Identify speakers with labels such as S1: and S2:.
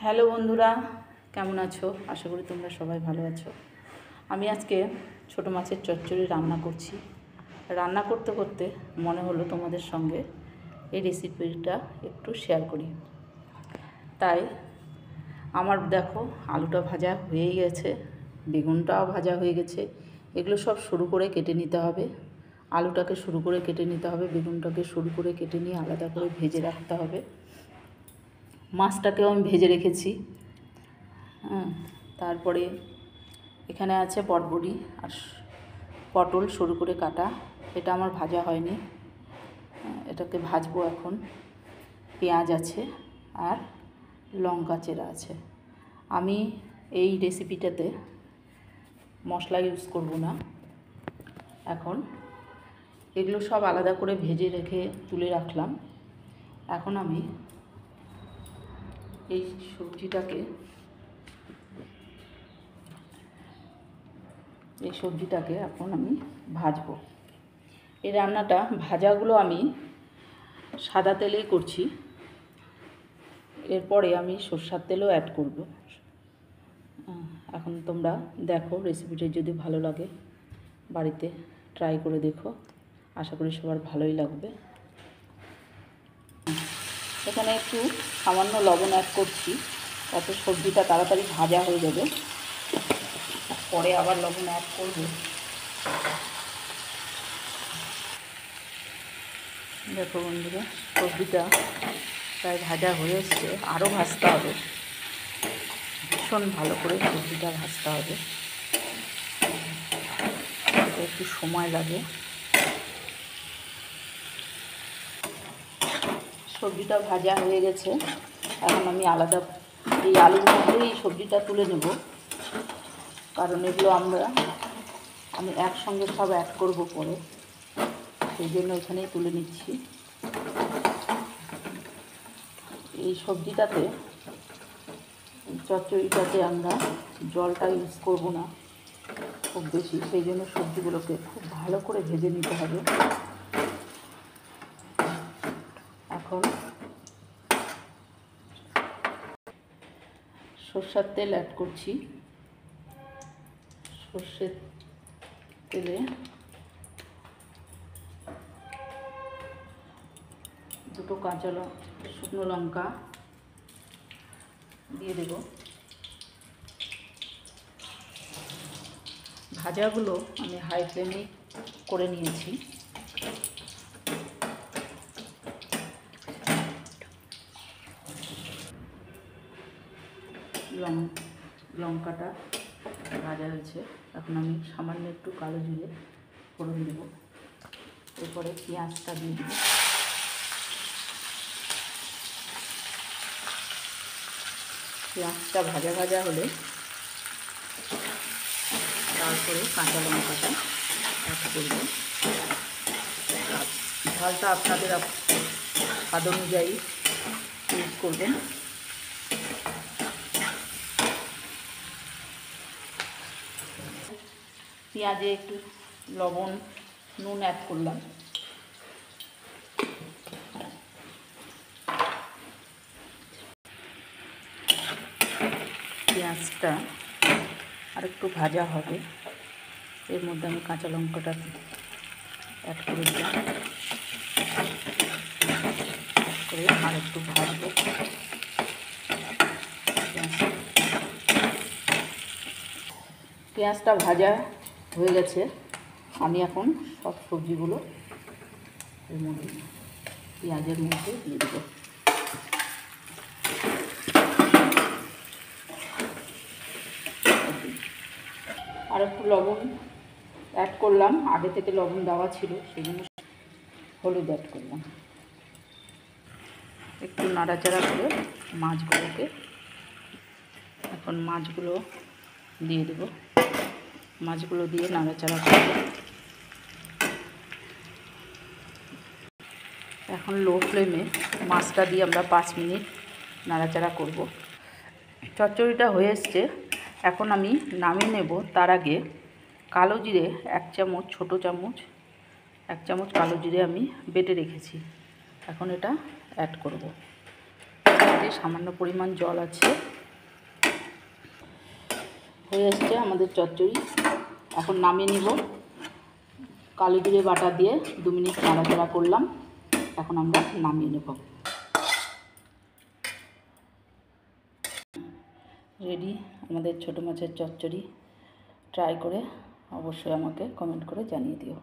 S1: Hello বন্ধুরা, কেমন আছো? আশা করি তোমরা সবাই ভালো আছো। আমি আজকে ছোটো মাছের চচ্চড়ি রান্না করছি। রান্না করতে করতে মনে হলো তোমাদের সঙ্গে এই রেসিপিটা একটু শেয়ার করি। তাই আমার দেখো আলুটা ভাজা হয়েই গেছে, বেগুনটাও ভাজা হয়ে গেছে। এগুলো সব সরু করে কেটে নিতে হবে। আলুটাকে সরু করে কেটে নিতে হবে, বেগুনটাকে সরু করে কেটে নিয়ে আলাদা করে ভেজে রাখতে হবে। মাছটাকেও আমি ভেজে রেখেছি। তারপরে এখানে আছে বটবড়ি আর পটল সরু করে কাটা। এটা আমার ভাজা হয়নি, এটাকে ভাজবো এখন। পেঁয়াজ আছে আর লঙ্কা চেরা আছে। আমি এই রেসিপিটাতে মশলা ইউজ করব না। এখন এগুলো সব আলাদা করে ভেজে রেখে তুলে রাখলাম। এখন আমি এই সবজিটাকে এখন আমি ভাজবো। এই রান্নাটা ভাজাগুলো আমি সাদা তেলেই করছি, এরপরে আমি সরষের তেলও অ্যাড করব। এখন তোমরা দেখো, রেসিপিটা যদি ভালো লাগে বাড়িতে ট্রাই করে দেখো, আশা করি সবার ভালোই লাগবে। এখানে একটু সামান্য লবণ অ্যাড করছি, তাতে সবজিটা তাড়াতাড়ি ভাজা হয়ে যাবে। পরে আবার লবণ অ্যাড করব। দেখো বন্ধুরা, সবজিটা প্রায় ভাজা হয়ে এসছে, আরও ভাজতে হবে। ভীষণ ভালো করে সবজিটা ভাজতে হবে, একটু সময় লাগে। সবজিটা ভাজা হয়ে গেছে, এখন আমি আলাদা এই আলুর মধ্যেই এই সবজিটা তুলে নেব, কারণ এগুলো আমি একসঙ্গে সব অ্যাড করব পরে, সেই জন্য এখানেই তুলে নিচ্ছি। এই সবজিটাতে, চচ্চড়িটাতে আমরা জলটা ইউজ করব না খুব বেশি, সেই জন্য সবজিগুলোকে খুব ভালো করে ভেজে নিতে হবে। এখন সরষের তেল অ্যাড করছি। সরষের তেলে দুটো শুকনো লঙ্কা দিয়ে দেব। ভাজাগুলো আমি হাই ফ্লেমে করে নিয়েছি। লঙ্কাটা ভাজা হয়েছে, এখন আমি সামান্য একটু কালো জিরে ফোড়ন দেব। এরপরে পেঁয়াজটা দিয়ে দেব। পেঁয়াজটা ভাজা ভাজা হলে তারপরে কাঁচা লঙ্কাটা অ্যাড করব। ঝালটা আপনাদের স্বাদ অনুযায়ী ইউজ করবেন। পেঁয়াজে একটু লবণ, নুন অ্যাড করলাম। পেঁয়াজটা আর একটু ভাজা হবে, এর মধ্যে আমি কাঁচা লঙ্কাটা অ্যাড করে দিলাম, করে আর একটু ভাজবো। পেঁয়াজটা ভাজা হয়ে গেছে, আমি এখন সব সবজিগুলো এর মধ্যে পেঁয়াজের মধ্যে দিয়ে দেবো। আর একটু লবণ অ্যাড করলাম, আগে থেকে লবণ দেওয়া ছিল, সেই জন্য হলুদ অ্যাড করলাম। একটু নাড়াচাড়া করে এখন মাছগুলো দিয়ে দেব। মাছগুলো দিয়ে নাড়াচাড়া করব। এখন লো ফ্লেমে মাছটা দিয়ে আমরা 5 মিনিট নাড়াচাড়া করব। চচ্চড়িটা হয়ে এসছে, এখন আমি নামিয়ে নেব। তার আগে কালো জিরে 1 চামচ, ছোটো চামচ 1 চামচ কালো জিরে আমি বেটে রেখেছি, এখন এটা অ্যাড করব। মধ্যে সামান্য পরিমাণ জল আছে। হয়ে এসছে আমাদের চচ্চড়ি। এখন নামিয়ে নিব। কালো জিরে বাটা দিয়ে 2 মিনিট নাড়াচাড়া করলাম। এখন আমরা নামিয়ে নেব। রেডি আমাদের ছোটো মাছের চচ্চড়ি। ট্রাই করে অবশ্যই আমাকে কমেন্ট করে জানিয়ে দিও।